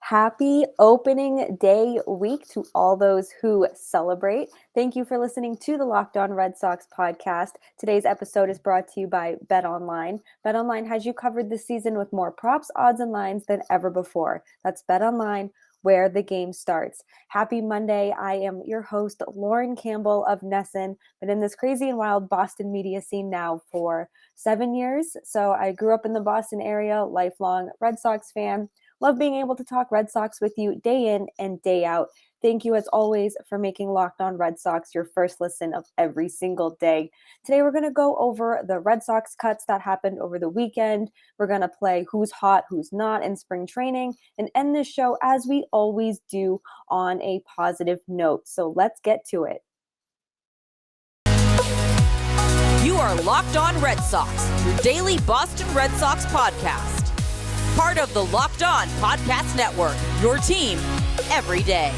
Happy opening day week to all those who celebrate. Thank you for listening to the Locked On Red Sox podcast. Today's episode is brought to you by BetOnline. BetOnline has you covered this season with more props, odds, and lines than ever before. That's BetOnline, where the game starts. Happy Monday. I am your host, Lauren Campbell of NESN. Been in this crazy and wild Boston media scene now for 7 years. So I grew up in the Boston area, lifelong Red Sox fan. Love being able to talk Red Sox with you day in and day out. Thank you, as always, for making Locked On Red Sox your first listen of every single day. Today, we're going to go over the Red Sox cuts that happened over the weekend. We're going to play who's hot, who's not in spring training, and end this show, as we always do, on a positive note. So let's get to it. You are Locked On Red Sox, your daily Boston Red Sox podcast. Part of the Locked On Podcast Network, your team every day.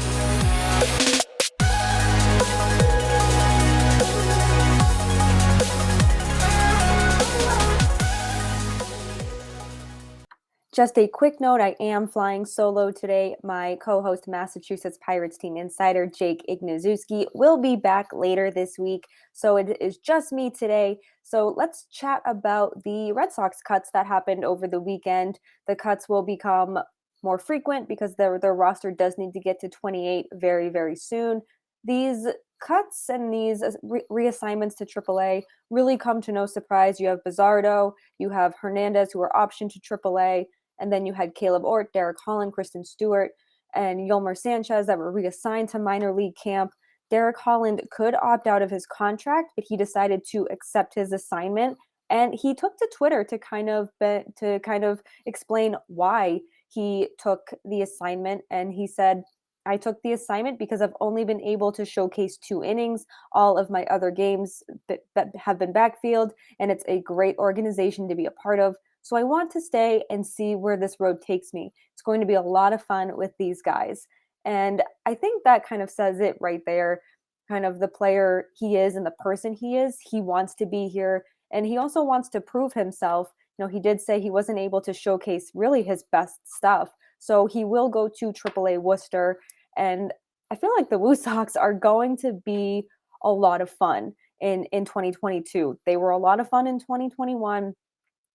Just a quick note, I am flying solo today. My co-host, Massachusetts Pirates team insider, Jake Ignazuski, will be back later this week. So it is just me today. So let's chat about the Red Sox cuts that happened over the weekend. The cuts will become more frequent because their roster does need to get to 28 very, very soon. These cuts and these reassignments to AAA really come to no surprise. You have Bizardo, you have Hernandez, who are optioned to AAA. And then you had Caleb Ort, Derek Holland, Kristen Stewart, and Yolmer Sanchez that were reassigned to minor league camp. Derek Holland could opt out of his contract, but he decided to accept his assignment. And he took to Twitter to kind of explain why he took the assignment. And he said, "I took the assignment because I've only been able to showcase 2 innings. All of my other games that have been backfield, and it's a great organization to be a part of. So I want to stay and see where this road takes me. It's going to be a lot of fun with these guys." And I think that kind of says it right there, kind of the player he is and the person he is. He wants to be here, and he also wants to prove himself. He did say he wasn't able to showcase really his best stuff. So he will go to AAA Worcester, and I feel like the Woo Sox are going to be a lot of fun in 2022. They were a lot of fun in 2021.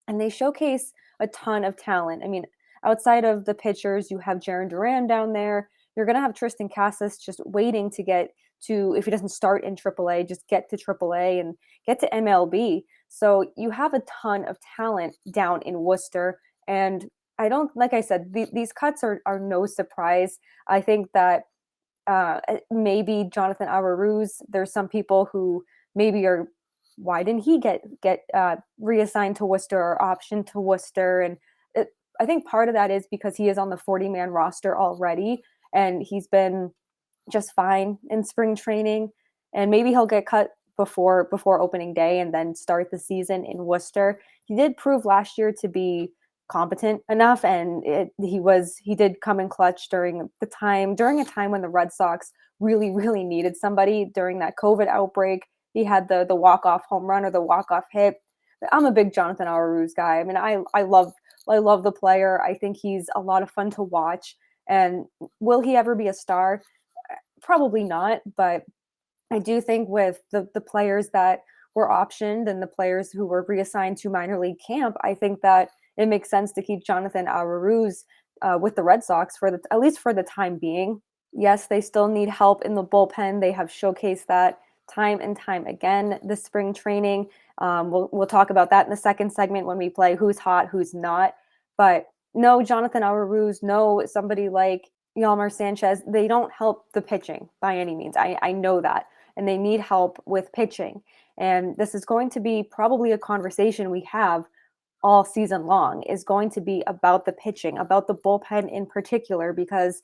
And they showcase a ton of talent. I mean, outside of the pitchers, you have Jarren Duran down there. You're going to have Tristan Casas just waiting to get to, if he doesn't start in AAA, just get to AAA and get to MLB. So you have a ton of talent down in Worcester. And like I said, these cuts are no surprise. I think that maybe Jonathan Arauz, there's some people who maybe are, why didn't he get reassigned to Worcester or optioned to Worcester? And I think part of that is because he is on the 40-man roster already, and he's been just fine in spring training. And maybe he'll get cut before opening day and then start the season in Worcester. He did prove last year to be competent enough, and he did come in clutch during a time when the Red Sox really, really needed somebody during that COVID outbreak. He had the walk-off home run or the walk-off hit. I'm a big Jonathan Arauz guy. I mean, I love the player. I think he's a lot of fun to watch. And will he ever be a star? Probably not. But I do think with the players that were optioned and the players who were reassigned to minor league camp, I think that it makes sense to keep Jonathan Arauz with the Red Sox at least for the time being. Yes, they still need help in the bullpen. They have showcased that time and time again this spring training. We'll talk about that in the second segment when we play who's hot, who's not. But no Jonathan Arauz, no somebody like Yolmer Sanchez, they don't help the pitching by any means. I know that. And they need help with pitching. And this is going to be probably a conversation we have all season long, is going to be about the pitching, about the bullpen in particular, because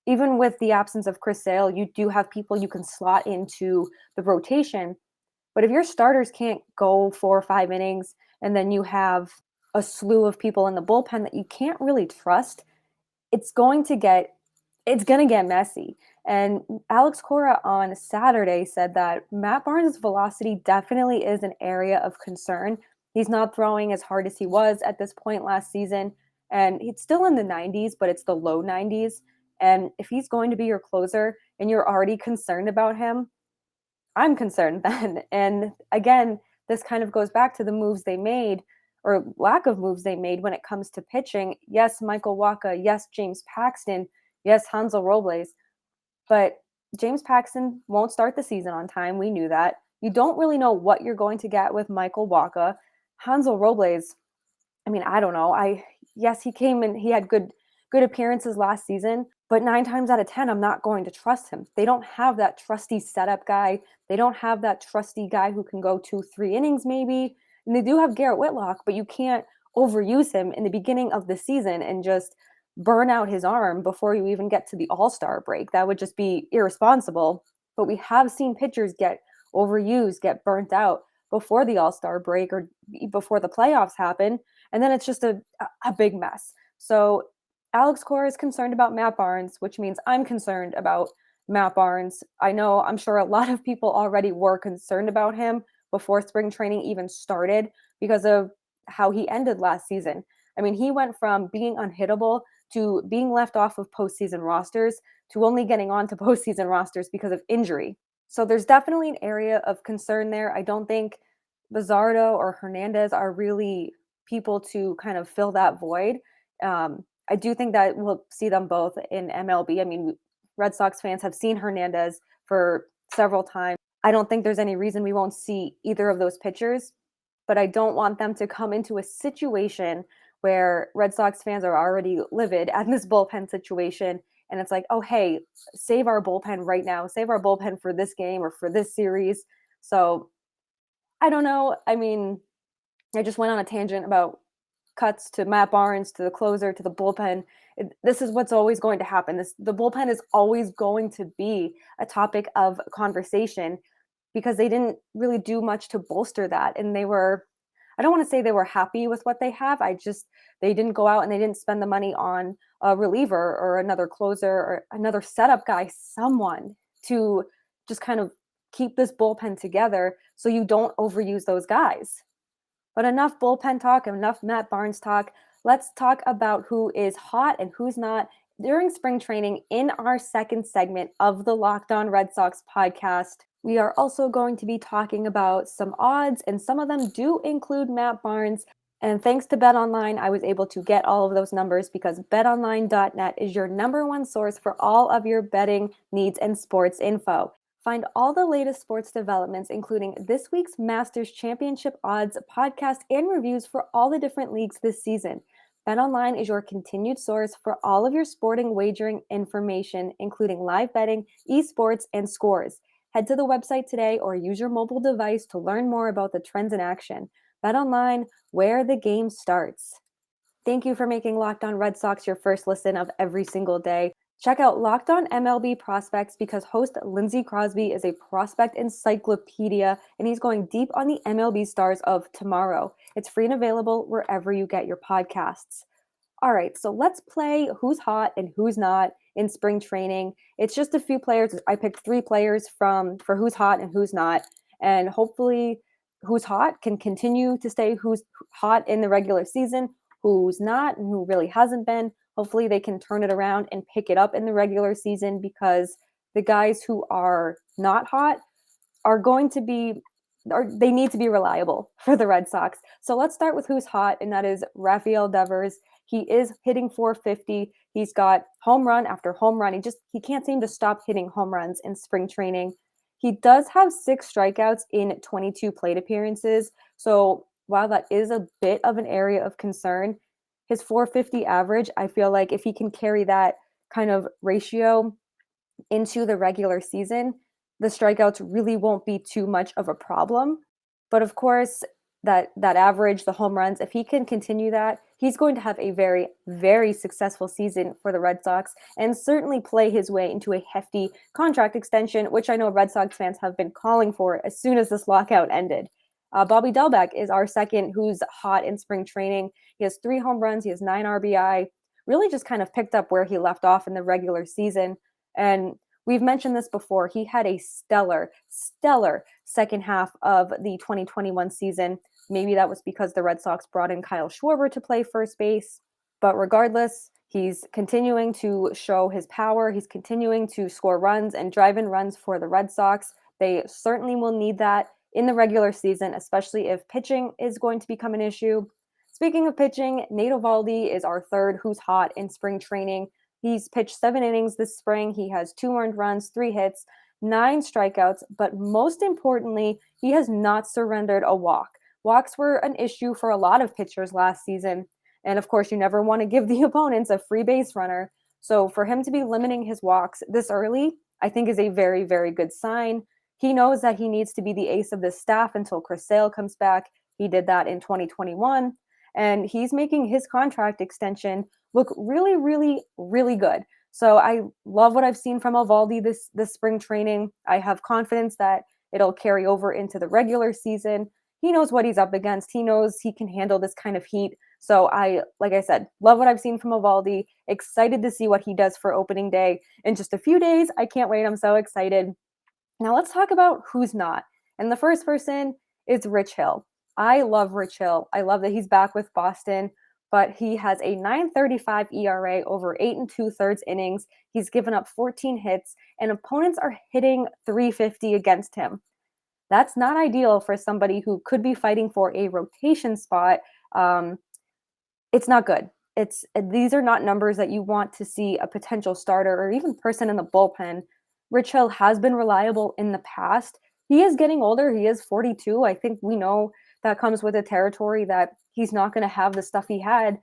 even with the absence of Chris Sale, you do have people you can slot into the rotation. But if your starters can't go 4 or 5 innings, and then you have a slew of people in the bullpen that you can't really trust, it's going to get messy. And Alex Cora on Saturday said that Matt Barnes' velocity definitely is an area of concern. He's not throwing as hard as he was at this point last season. And it's still in the 90s, but it's the low 90s. And if he's going to be your closer and you're already concerned about him, I'm concerned then. And again, this kind of goes back to the moves they made or lack of moves they made when it comes to pitching. Yes, Michael Wacha. Yes, James Paxton. Yes, Hansel Robles. But James Paxton won't start the season on time. We knew that. You don't really know what you're going to get with Michael Wacha. Hansel Robles, I mean, I don't know. Yes, he came and he had good appearances last season, but 9 times out of 10 I'm not going to trust him. They don't have that trusty setup guy. They don't have that trusty guy who can go 2-3 innings maybe. And they do have Garrett Whitlock, but you can't overuse him in the beginning of the season and just burn out his arm before you even get to the All-Star break. That would just be irresponsible. But we have seen pitchers get overused, get burnt out before the All-Star break or before the playoffs happen. And then it's just a big mess. So Alex Cora is concerned about Matt Barnes, which means I'm concerned about Matt Barnes. I'm sure a lot of people already were concerned about him before spring training even started because of how he ended last season. I mean, he went from being unhittable to being left off of postseason rosters to only getting onto postseason rosters because of injury. So there's definitely an area of concern there. I don't think Bizardo or Hernandez are really people to kind of fill that void. I do think that we'll see them both in MLB. I mean, Red Sox fans have seen Hernandez for several times. I don't think there's any reason we won't see either of those pitchers, but I don't want them to come into a situation where Red Sox fans are already livid at this bullpen situation. And it's like, oh, hey, save our bullpen right now. Save our bullpen for this game or for this series. So I don't know. I mean, I just went on a tangent about cuts to Matt Barnes, to the closer, to the bullpen. This is what's always going to happen. The bullpen is always going to be a topic of conversation because they didn't really do much to bolster that. And I don't want to say they were happy with what they have. They didn't go out and they didn't spend the money on a reliever or another closer or another setup guy, someone to just kind of keep this bullpen together so you don't overuse those guys. But enough bullpen talk, enough Matt Barnes talk. Let's talk about who is hot and who's not during spring training in our second segment of the Locked On Red Sox podcast. We are also going to be talking about some odds, and some of them do include Matt Barnes. And thanks to BetOnline, I was able to get all of those numbers because betonline.net is your number one source for all of your betting needs and sports info. Find all the latest sports developments, including this week's Masters Championship odds, podcast, and reviews for all the different leagues this season. BetOnline is your continued source for all of your sporting wagering information, including live betting, esports, and scores. Head to the website today or use your mobile device to learn more about the trends in action. BetOnline, where the game starts. Thank you for making Locked On Red Sox your first listen of every single day. Check out Locked On MLB Prospects because host Lindsey Crosby is a prospect encyclopedia, and he's going deep on the MLB stars of tomorrow. It's free and available wherever you get your podcasts. All right, so let's play who's hot and who's not in spring training. It's just a few players. I picked 3 players for who's hot and who's not, and hopefully who's hot can continue to stay who's hot in the regular season, who's not and who really hasn't been. Hopefully they can turn it around and pick it up in the regular season because the guys who are not hot are going to be, or they need to be reliable for the Red Sox. So let's start with who's hot, and that is Rafael Devers. He is hitting 450. He's got home run after home run. He can't seem to stop hitting home runs in spring training. He does have 6 strikeouts in 22 plate appearances. So while that is a bit of an area of concern, his 450 average, I feel like if he can carry that kind of ratio into the regular season, the strikeouts really won't be too much of a problem. But of course, that average, the home runs, if he can continue that, he's going to have a very, very successful season for the Red Sox and certainly play his way into a hefty contract extension, which I know Red Sox fans have been calling for as soon as this lockout ended. Bobby Delbeck is our second who's hot in spring training. He has 3 home runs. He has 9 RBI. Really just kind of picked up where he left off in the regular season. And we've mentioned this before. He had a stellar second half of the 2021 season. Maybe that was because the Red Sox brought in Kyle Schwarber to play first base. But regardless, he's continuing to show his power. He's continuing to score runs and drive in runs for the Red Sox. They certainly will need that in the regular season, especially if pitching is going to become an issue. Speaking of pitching, Nate Eovaldi is our third who's hot in spring training. He's pitched 7 innings this spring. He has 2 earned runs, 3 hits, 9 strikeouts, but most importantly, he has not surrendered a walk. Walks were an issue for a lot of pitchers last season. And of course, you never want to give the opponents a free base runner. So for him to be limiting his walks this early, I think is a very, very good sign. He knows that he needs to be the ace of this staff until Chris Sale comes back. He did that in 2021. And he's making his contract extension look really, really, really good. So I love what I've seen from Eovaldi this spring training. I have confidence that it'll carry over into the regular season. He knows what he's up against. He knows he can handle this kind of heat. So like I said, love what I've seen from Eovaldi. Excited to see what he does for opening day in just a few days. I can't wait. I'm so excited. Now let's talk about who's not. And the first person is Rich Hill. I love Rich Hill. I love that he's back with Boston, but he has a 9.35 ERA over 8 2/3 innings. He's given up 14 hits, and opponents are hitting 350 against him. That's not ideal for somebody who could be fighting for a rotation spot. It's not good. These are not numbers that you want to see a potential starter or even person in the bullpen. Rich Hill has been reliable in the past. He is getting older. He is 42. I think we know that comes with a territory that he's not going to have the stuff he had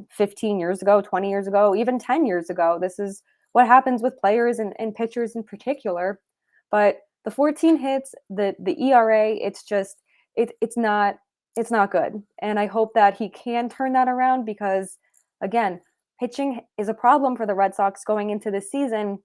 15 years ago, 20 years ago, even 10 years ago. This is what happens with players and pitchers in particular. But the 14 hits, the ERA, it's not good. And I hope that he can turn that around because, again, pitching is a problem for the Red Sox going into this season.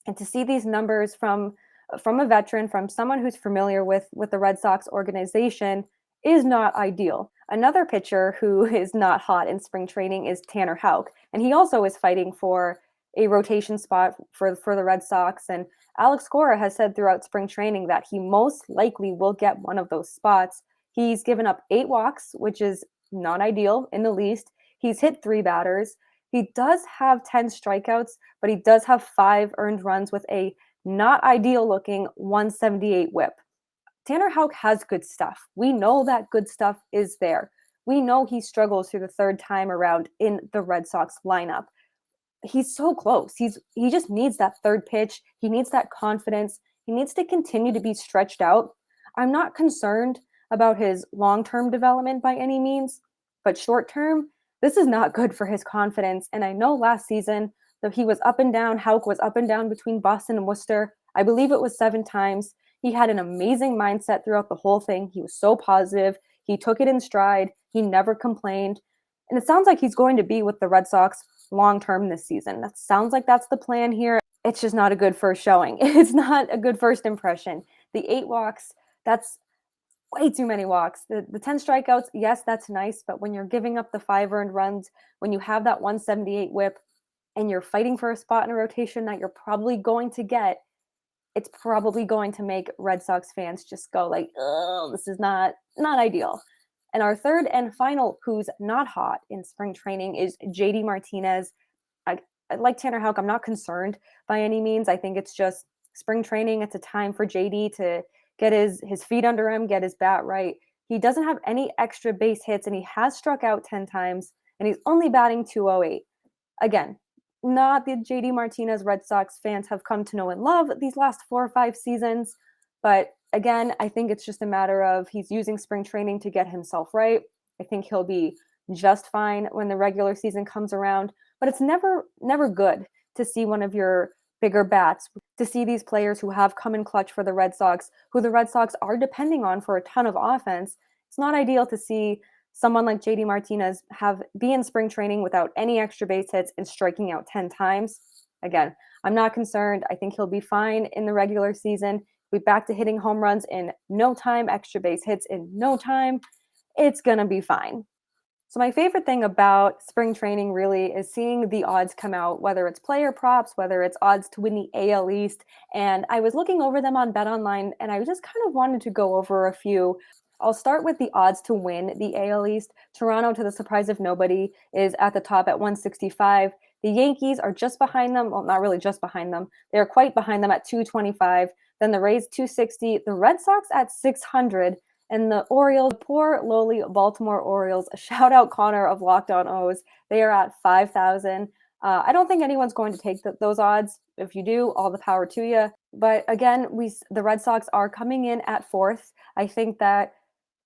And to see these numbers from a veteran, from someone who's familiar with the Red Sox organization is not ideal. Another pitcher who is not hot in spring training is Tanner Houck. And he also is fighting for a rotation spot for the Red Sox. And Alex Cora has said throughout spring training that he most likely will get one of those spots. He's given up 8 walks, which is not ideal in the least. He's hit 3 batters. He does have 10 strikeouts, but he does have 5 earned runs with a not ideal looking 178 whip. Tanner Houck has good stuff. We know that good stuff is there. We know he struggles through the third time around in the Red Sox lineup. He's so close. He just needs that third pitch. He needs that confidence. He needs to continue to be stretched out. I'm not concerned about his long-term development by any means, but short-term, this is not good for his confidence. And I know last season that he was up and down. Houck was up and down between Boston and Worcester. I believe it was 7 times. He had an amazing mindset throughout the whole thing. He was so positive. He took it in stride. He never complained. And it sounds like he's going to be with the Red Sox long-term this season. That sounds like that's the plan here. It's just not a good first showing. It's not a good first impression. The 8 walks, that's way too many walks. The 10 strikeouts, yes, that's nice. But when you're giving up the 5 earned runs, when you have that 178 whip, and you're fighting for a spot in a rotation that you're probably going to get, it's probably going to make Red Sox fans just go like, oh, this is not ideal. And our third and final who's not hot in spring training is JD Martinez. I like Tanner Houck. I'm not concerned by any means. I think it's just spring training. It's a time for JD to get his feet under him, get his bat right. He doesn't have any extra base hits, and he has struck out 10 times, and he's only batting .208. Again, not the JD Martinez Red Sox fans have come to know and love these last 4 or 5 seasons. But again, I think it's just a matter of he's using spring training to get himself right. I think he'll be just fine when the regular season comes around. But it's never good to see one of your bigger bats, to see these players who have come in clutch for the Red Sox, who the Red Sox are depending on for a ton of offense. It's not ideal to see someone like JD Martinez be in spring training without any extra base hits and striking out 10 times. Again, I'm not concerned. I think he'll be fine in the regular season. We'll be back to hitting home runs in no time, extra base hits in no time. It's going to be fine. So my favorite thing about spring training really is seeing the odds come out, whether it's player props, whether it's odds to win the AL East. And I was looking over them on BetOnline, and I just kind of wanted to go over a few. I'll start with the odds to win the AL East. Toronto, to the surprise of nobody, is at the top at 165. The Yankees are just behind them. Well, not really just behind them. They're quite behind them at 225. Then the Rays 260. The Red Sox at 600. And the Orioles, poor lowly Baltimore Orioles, shout out Connor of Locked On O's. They are at 5,000. I don't think anyone's going to take those odds. If you do, all the power to you. But again, the Red Sox are coming in at fourth. I think that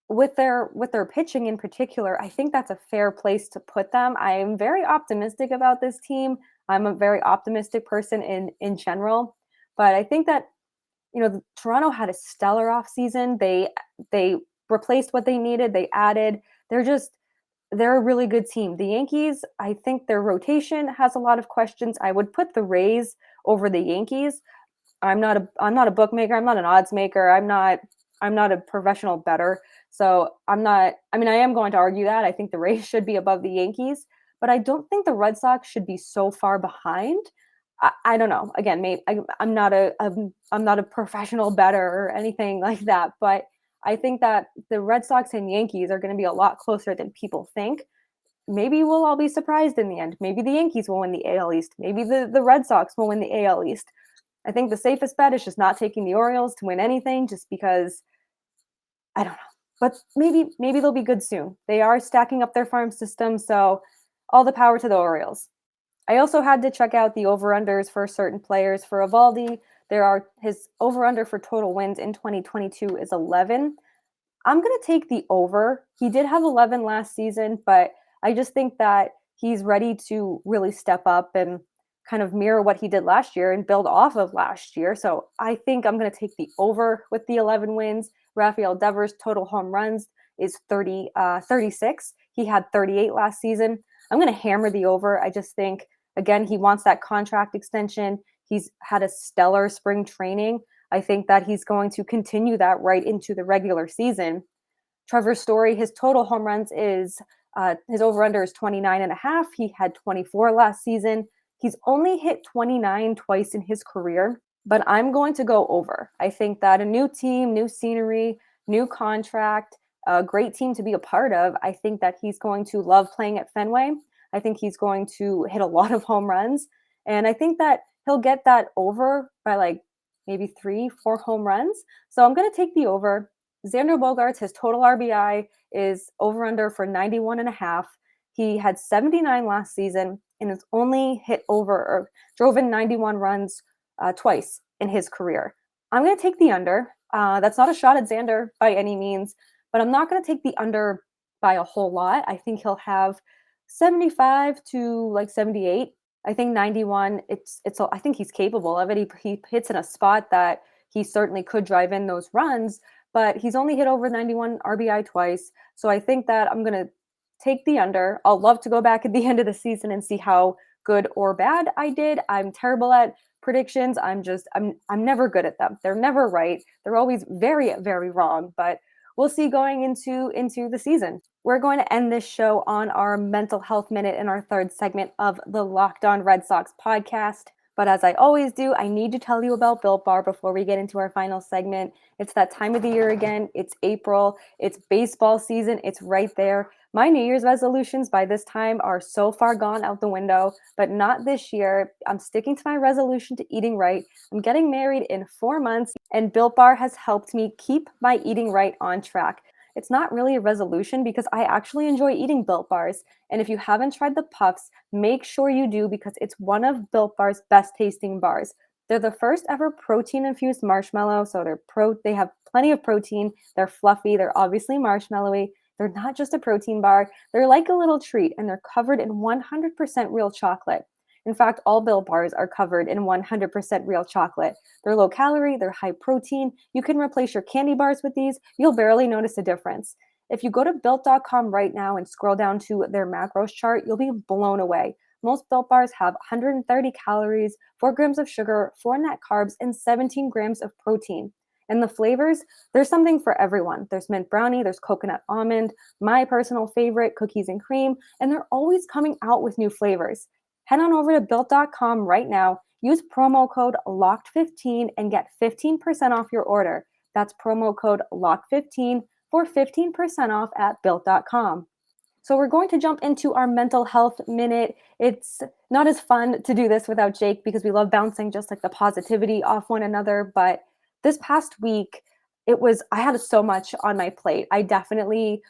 with their pitching in particular, I think that's a fair place to put them. I am very optimistic about this team. I'm a very optimistic person in general, but I think that Toronto had a stellar offseason. They replaced what they needed. They added. They're a really good team. The Yankees, I think their rotation has a lot of questions. I would put the Rays over the Yankees. I'm not a bookmaker. I'm not an odds maker. I'm not a professional bettor. So I am going to argue that. I think the Rays should be above the Yankees, but I don't think the Red Sox should be so far behind. I don't know. Again, maybe I'm not a professional bettor or anything like that, but I think that the Red Sox and Yankees are going to be a lot closer than people think. Maybe we'll all be surprised in the end. Maybe the Yankees will win the AL East. Maybe the Red Sox will win the AL East. I think the safest bet is just not taking the Orioles to win anything, just because I don't know. But maybe they'll be good soon. They are stacking up their farm system, so all the power to the Orioles. I also had to check out the over-unders for certain players. For Evaldi, his over-under for total wins in 2022 is 11. I'm going to take the over. He did have 11 last season, but I just think that he's ready to really step up and kind of mirror what he did last year and build off of last year. So I think I'm going to take the over with the 11 wins. Rafael Devers' total home runs is 36. He had 38 last season. I'm going to hammer the over. I just think, again, he wants that contract extension. He's had a stellar spring training. I think that he's going to continue that right into the regular season. Trevor Story, his total home runs is his over-under is 29.5. He had 24 last season. He's only hit 29 twice in his career, but I'm going to go over. I think that a new team, new scenery, new contract, a great team to be a part of. I think that he's going to love playing at Fenway. I think he's going to hit a lot of home runs. And I think that he'll get that over by like maybe 3-4 home runs. So I'm going to take the over. Xander Bogaerts, his total RBI is over under for 91.5. He had 79 last season and has only drove in 91 runs twice in his career. I'm going to take the under. That's not a shot at Xander by any means, but I'm not going to take the under by a whole lot. I think he'll have 75 to like 78. I think 91, I think he's capable of it. He hits in a spot that he certainly could drive in those runs, but he's only hit over 91 RBI twice. So I think that I'm going to take the under. I'll love to go back at the end of the season and see how good or bad I did. I'm terrible at predictions. I'm never good at them. They're never right. They're always very, very wrong, but we'll see going into the season. We're going to end this show on our mental health minute in our third segment of the Locked On Red Sox podcast. But as I always do, I need to tell you about Built Bar before we get into our final segment. It's that time of the year again. It's April. It's baseball season. It's right there. My New Year's resolutions by this time are so far gone out the window, but not this year. I'm sticking to my resolution to eating right. I'm getting married in 4 months, and Built Bar has helped me keep my eating right on track. It's not really a resolution because I actually enjoy eating Built Bars. And if you haven't tried the Puffs, make sure you do because it's one of Built Bar's best tasting bars. They're the first ever protein-infused marshmallow, so they have plenty of protein. They're fluffy. They're obviously marshmallowy. They're not just a protein bar. They're like a little treat, and they're covered in 100% real chocolate. In fact, all Built Bars are covered in 100% real chocolate. They're low calorie, they're high protein. You can replace your candy bars with these. You'll barely notice a difference. If you go to Built.com right now and scroll down to their macros chart, you'll be blown away. Most Built Bars have 130 calories, 4 grams of sugar, 4 net carbs, and 17 grams of protein. And the flavors, there's something for everyone. There's mint brownie, there's coconut almond, my personal favorite, cookies and cream, and they're always coming out with new flavors. Head on over to Built.com right now, use promo code LOCKED15 and get 15% off your order. That's promo code LOCKED15 for 15% off at built.com. So we're going to jump into our mental health minute. It's not as fun to do this without Jake because we love bouncing just like the positivity off one another. But this past week, I had so much on my plate. I definitely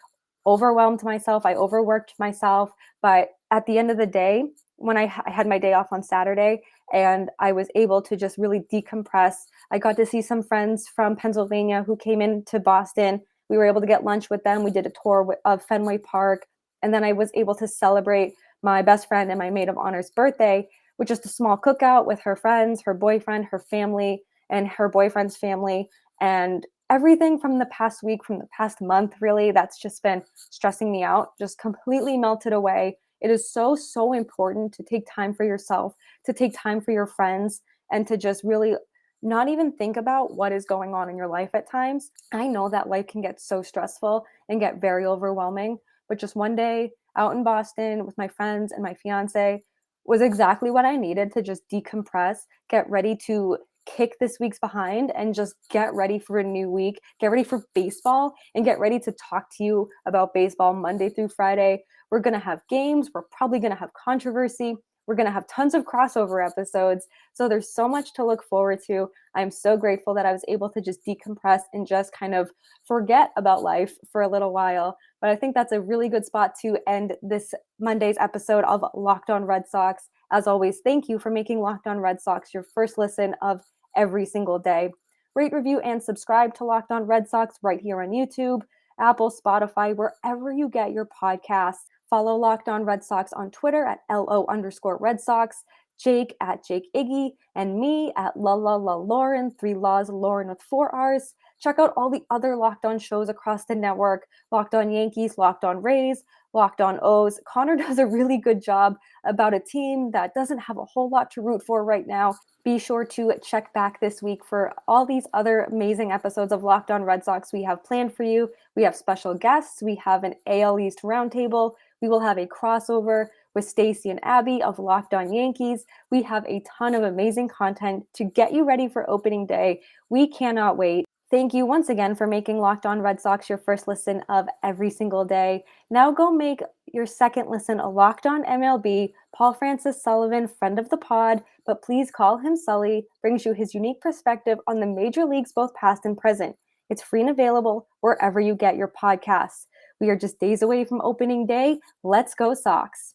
overwhelmed myself. I overworked myself. But at the end of the day, when I had my day off on Saturday and I was able to just really decompress, I got to see some friends from Pennsylvania who came into Boston. We were able to get lunch with them. We did a tour of Fenway Park. And then I was able to celebrate my best friend and my maid of honor's birthday with just a small cookout with her friends, her boyfriend, her family, and her boyfriend's family. And everything from the past week, from the past month, really, that's just been stressing me out, just completely melted away. It is so, so important to take time for yourself, to take time for your friends, and to just really not even think about what is going on in your life at times. I know that life can get so stressful and get very overwhelming, but just one day out in Boston with my friends and my fiance was exactly what I needed to just decompress, get ready to kick this week's behind and just get ready for a new week, get ready for baseball, and get ready to talk to you about baseball Monday through Friday. We're going to have games. We're probably going to have controversy. We're going to have tons of crossover episodes. So there's so much to look forward to. I'm so grateful that I was able to just decompress and just kind of forget about life for a little while. But I think that's a really good spot to end this Monday's episode of Locked On Red Sox. As always, thank you for making Locked On Red Sox your first listen of every single day. Rate, review, and subscribe to Locked On Red Sox right here on YouTube, Apple, Spotify, wherever you get your podcasts. Follow Locked On Red Sox on Twitter at LO_Red Sox, Jake at Jake Iggy, and me at La Lauren, 3 Laws Lauren with 4 R's. Check out all the other Locked On shows across the network, Locked On Yankees, Locked On Rays, Locked On O's. Connor does a really good job about a team that doesn't have a whole lot to root for right now. Be sure to check back this week for all these other amazing episodes of Locked On Red Sox we have planned for you. We have special guests. We have an AL East roundtable. We will have a crossover with Stacy and Abby of Locked On Yankees. We have a ton of amazing content to get you ready for opening day. We cannot wait. Thank you once again for making Locked On Red Sox your first listen of every single day. Now go make your second listen a Locked On MLB. Paul Francis Sullivan, friend of the pod, but please call him Sully, brings you his unique perspective on the major leagues, both past and present. It's free and available wherever you get your podcasts. We are just days away from opening day. Let's go Sox.